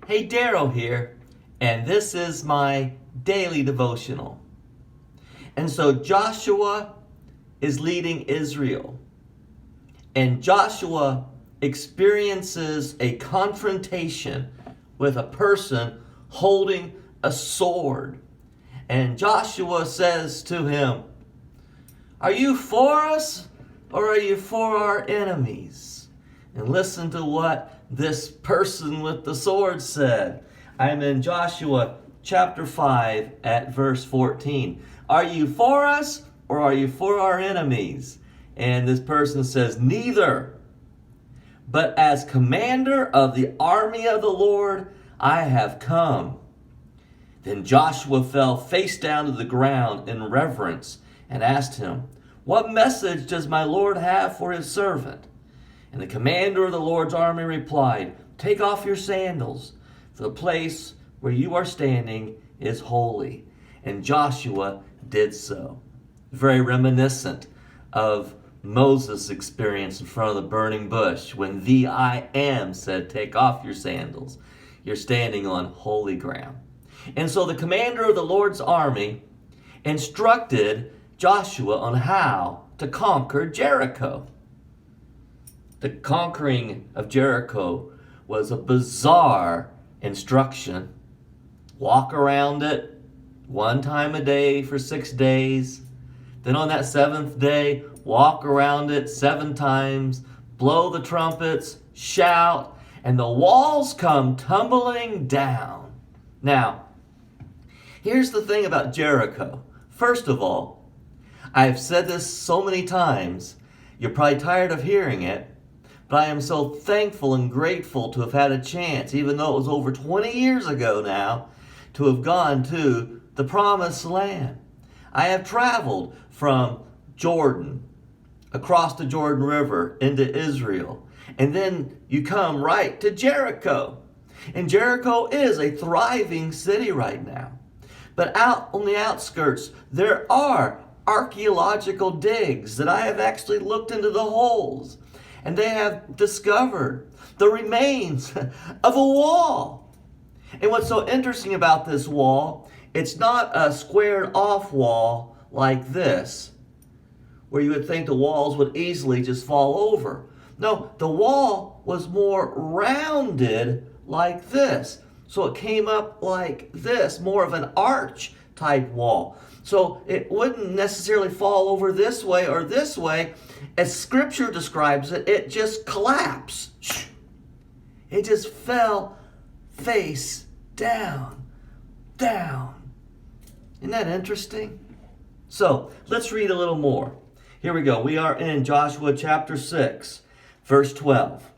Hey, Daryl here, and this is my daily devotional. And so Joshua is leading Israel, and Joshua experiences a confrontation with a person holding a sword. And Joshua says to him, "Are you for us or are you for our enemies?" And listen to what this person with the sword said. I'm in Joshua chapter 5 at verse 14. "Are you for us or are you for our enemies?" And this person says, "Neither. But as commander of the army of the Lord, I have come." Then Joshua fell face down to the ground in reverence and asked him, "What message does my Lord have for his servant?" And the commander of the Lord's army replied, "Take off your sandals, for the place where you are standing is holy." And Joshua did so. Very reminiscent of Moses' experience in front of the burning bush when the I Am said, "Take off your sandals. You're standing on holy ground." And so the commander of the Lord's army instructed Joshua on how to conquer Jericho. The conquering of Jericho was a bizarre instruction. Walk around it one time a day for 6 days. Then on that seventh day, walk around it 7 times, blow the trumpets, shout, and the walls come tumbling down. Now, here's the thing about Jericho. First of all, I've said this so many times, you're probably tired of hearing it, but I am so thankful and grateful to have had a chance, even though it was over 20 years ago now, to have gone to the Promised Land. I have traveled from Jordan, across the Jordan River into Israel, and then you come right to Jericho. And Jericho is a thriving city right now. But out on the outskirts, there are archaeological digs that I have actually looked into the holes. And they have discovered the remains of a wall. And what's so interesting about this wall, it's not a squared off wall like this, where you would think the walls would easily just fall over. No, the wall was more rounded like this. So it came up like this, more of an arch type wall. So it wouldn't necessarily fall over this way or this way. As Scripture describes it, it just collapsed. It just fell face down, down. Isn't that interesting? So let's read a little more. Here we go. We are in Joshua chapter 6, verse 12.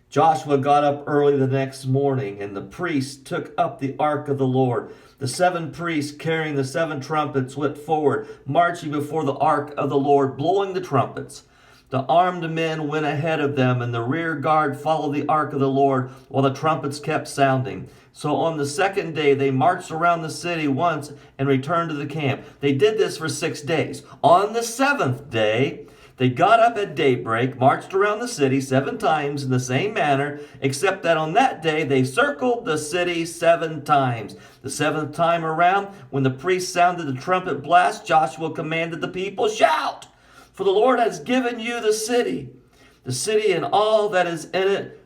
"Joshua got up early the next morning, and the priests took up the ark of the Lord. The 7 priests carrying the 7 trumpets went forward, marching before the ark of the Lord, blowing the trumpets. The armed men went ahead of them, and the rear guard followed the ark of the Lord while the trumpets kept sounding. So on the second day, they marched around the city once and returned to the camp. They did this for 6 days. On the 7th day, they got up at daybreak, marched around the city 7 times in the same manner, except that on that day they circled the city 7 times. The 7th time around, when the priest sounded the trumpet blast, Joshua commanded the people, 'Shout! For the Lord has given you the city. The city and all that is in it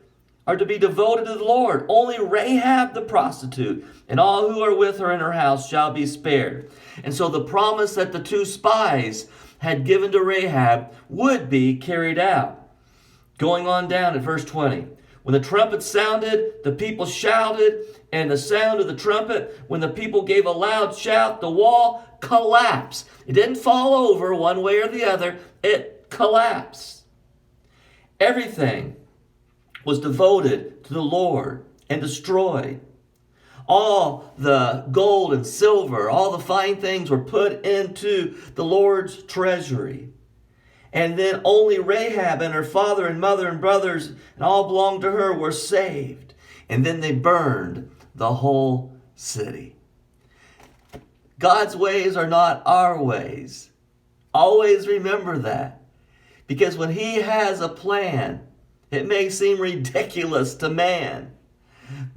are to be devoted to the Lord. Only Rahab the prostitute and all who are with her in her house shall be spared.'" And so the promise that the 2 spies had given to Rahab would be carried out. Going on down at verse 20. "When the trumpet sounded, the people shouted, and the sound of the trumpet, when the people gave a loud shout, the wall collapsed." It didn't fall over one way or the other. It collapsed. Everything was devoted to the Lord and destroyed. All the gold and silver, all the fine things were put into the Lord's treasury. And then only Rahab and her father and mother and brothers and all belonged to her were saved. And then they burned the whole city. God's ways are not our ways. Always remember that. Because when He has a plan, it may seem ridiculous to man,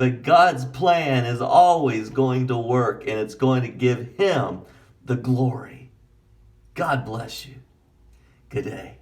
But God's plan is always going to work, and it's going to give him the glory. God bless you. Good day.